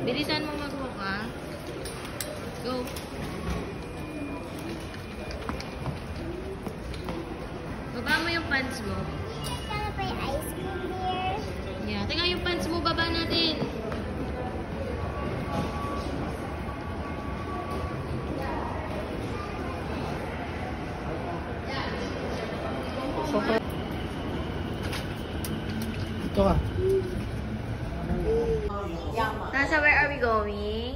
Bilisan mo mag-walk, ha? Go. Baba mo yung pants mo. Para pa yung ice cream here. Yeah. Teka, yung pants mo, baba natin. Ito ka. Nasa, where are we going?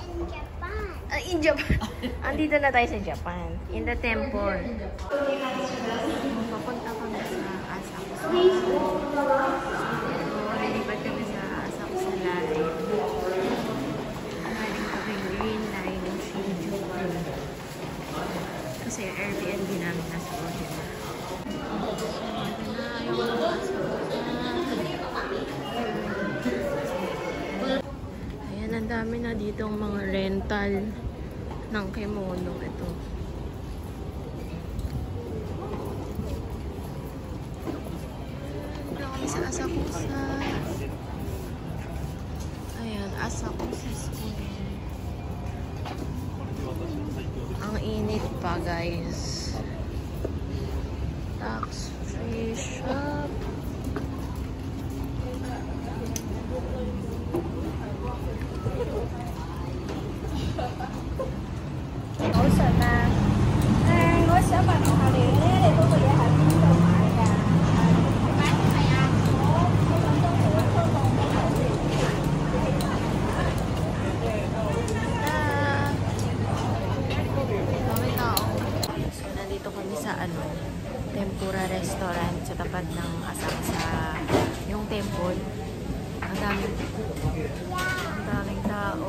In Japan. In Japan. Andito na tayo sa Japan. In the temple. Papunta kami sa Asakusa. Lilipat kami sa Asakusa Line. Galing kaming Green Line ng Shinjuku. Kasi Airbnb namin nasa Ojima. Ayan, ang dami na ditong mga rental ng kimono. Ito. Dito kami sa Asakusa. Ayan, Asakusa Square. Ang init pa, guys. Tax-free shop. Tempura restaurant sa tapat ng Asakusa, yung temple. Ang daming tao.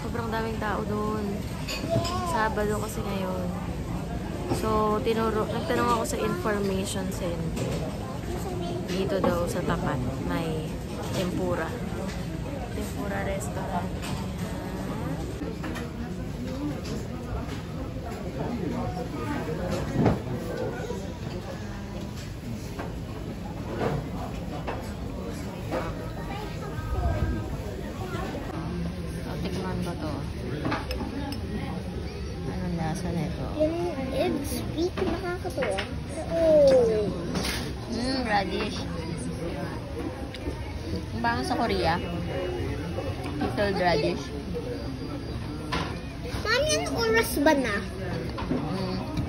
Sobrang daming tao doon. Sabado kasi ngayon. So, nagtanong ako sa information center. Dito daw sa tapat may tempura. Tempura restaurant. Anong lasa nito? It's sweet. Nakakatuwa. Oh. Radish. Ang bango sa Korea. Pickled radish. Mami, anong oras ba na?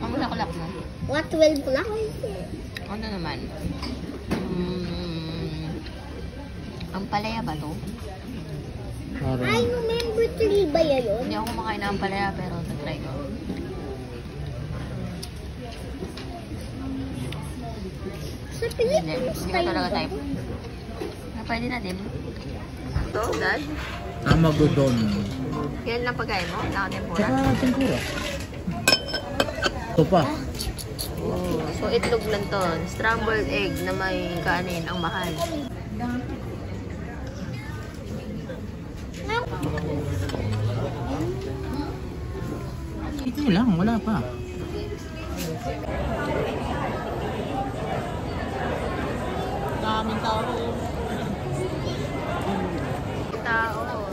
Ang bulaklak mo. What, 12 lang? Ano naman? Ang palaya ba to? I remember 3 ba yun? Hindi ako kumakain ng palaya pero nag-try ko. Sa Pilipinas Hindi ko talaga type. Pwede na din. Ito, Dad? Tamagodon. Yan lang pagkain mo? Nakatempura? Tsaka tempura. Ito pa. Oh, so itlog lang to. Scrambled egg na may kanin. Ang mahal. Ito lang, wala pa. Daming tao.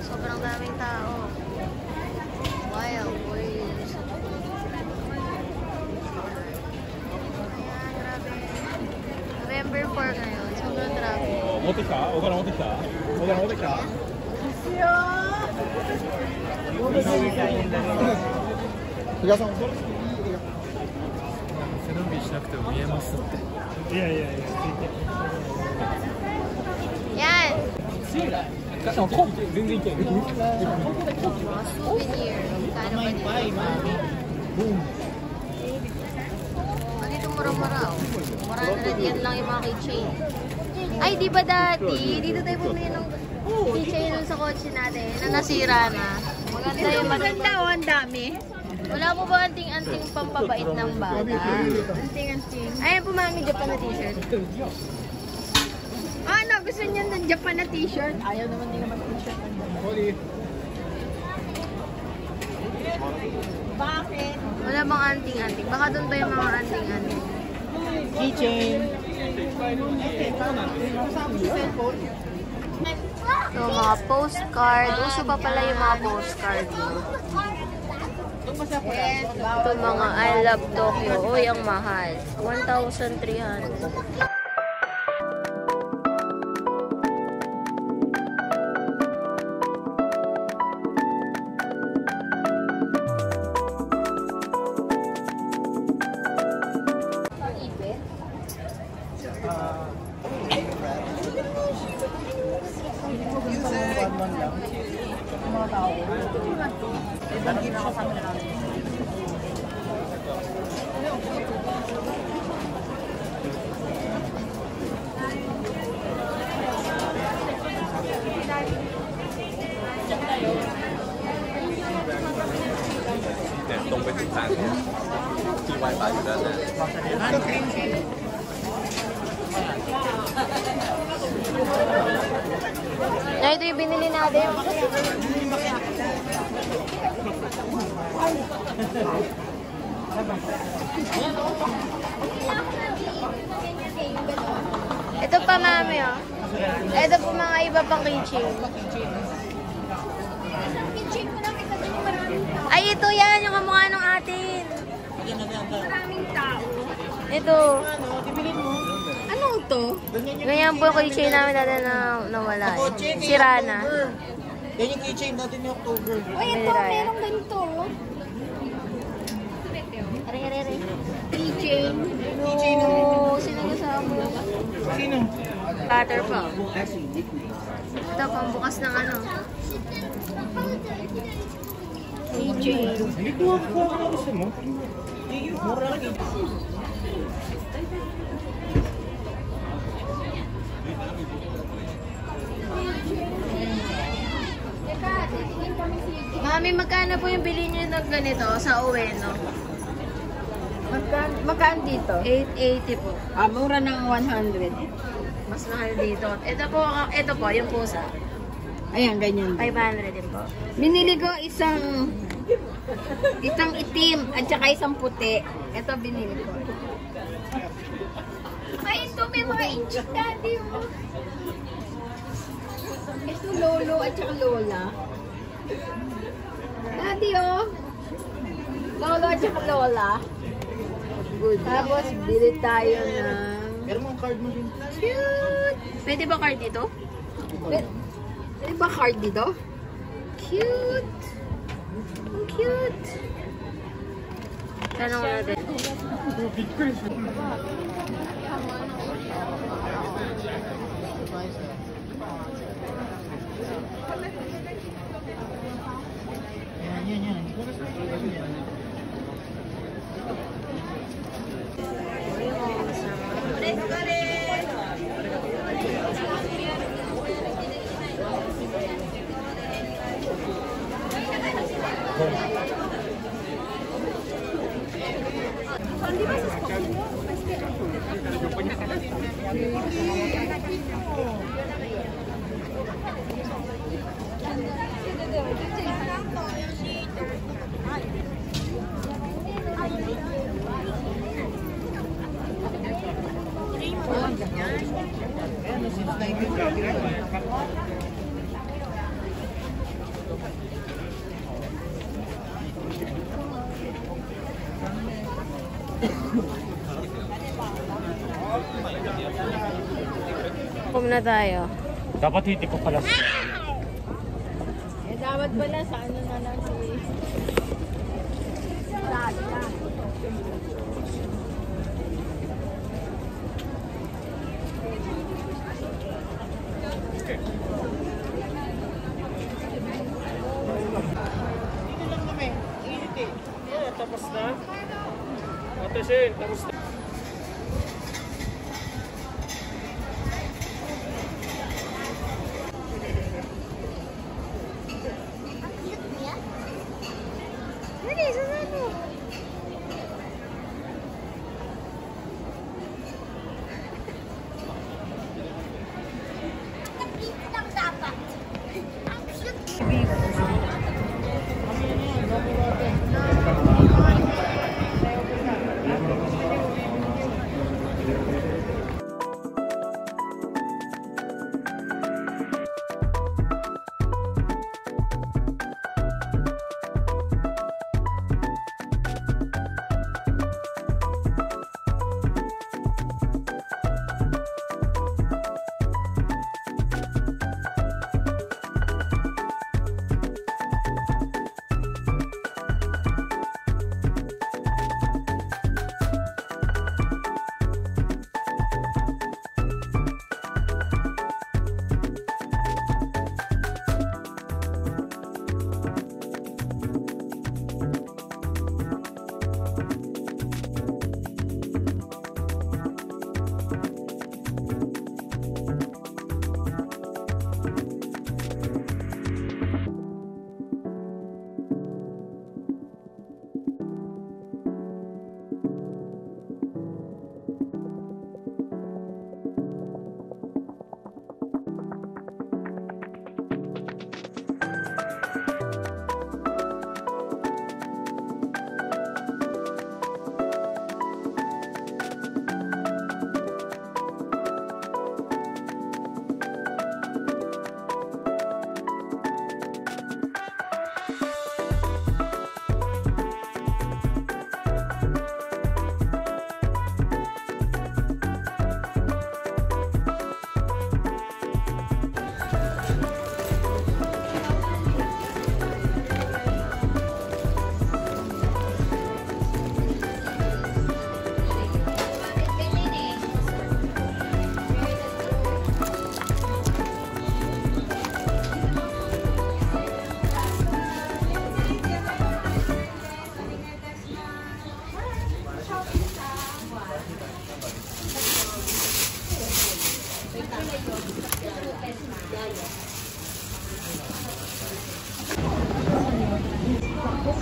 Sobrang daming tao. Wow, boy. Ayan, grabe. November 4 ngayon. Sobrang traffic. 持ってきた？お金持ってきた？お金持ってきた？比嘉さん、背伸びしなくても見えますって。いやいやいや。Yan! 全然いける。Mga souvenir. Kano ba dito? Dito mura-mura. Mura na yan lang yung mga keychain. Ay, di ba dati? Dito tayo bumili ng keychain dun sa kotse natin na nasira na. Maganda yung maganda. Ang dami. Wala mo ba anting-anting pampabait ng bata? Anting-anting. Ayan, pumami Japan na t-shirt. Ano? Gusto niya ng Japan na t-shirt? Ayaw naman nila mag-t-shirt ng Japan. Bakit? Wala bang anting-anting? Baka doon pa yung mga anting-anting. keychain. Ito, mga postcard. Uso pa pala yung mga postcard. Ito, mga I Love Tokyo. Uy, ang mahal. 1,300. Na ito yung binili natin. Ito pa mami oh. Ito po mga iba pang keychain. Ay ito yan yung kamukha ng atin. Maraming tao. Ito. Ano to? Ganyan po yung keychain namin dati na nawala eh. Sira na. Yan yung keychain natin ni October. Uy, ito, merong ganito. Are. Keychain. Oh, sino kasama? Sino? Butter pa. Ito, pambukas ng ano. Keychain. Hindi ko ako gusto mo. Mura lang keychain. Mami, magkano po yung bili niyo ng ganito sa Ueno? Magkaan dito? 880 po. Ah, mura ng 100. Mas mahal dito. Ito po, yung pusa. Ayan, ganyan. 500 din po. Binili ko isang itim at saka isang puti. Ito binili ko. Ay, ito, may mga inchik daddy, oh. Ito lolo at saka lola. Daddy, oh. Lolo at saka lola. Good. Tapos, bili tayo ng... Pero mga card mo din. Cute! Pwede ba card dito? Pwede ba card dito? Cute! Ang cute! Tanong natin. Yan. Kum na tayo. Dapat hindi ko pala. Eh, dapat pala sa ano na lang si... Sasha. Tapos na? Ate Shin, tapos na. Dali, saan mo? Kapit lang dapat. Ang cute.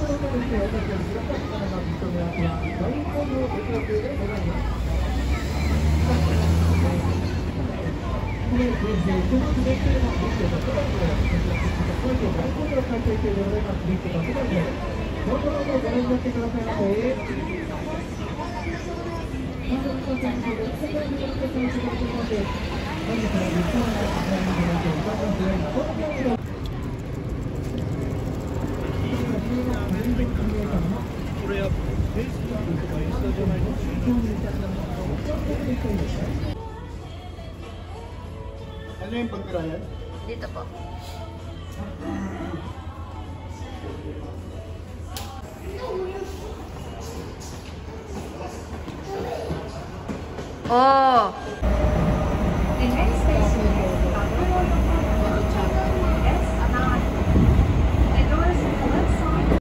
これやっぱフェイスブックとかインスタじゃないの？ Ano yung pagkirayan? Dito po. Oh!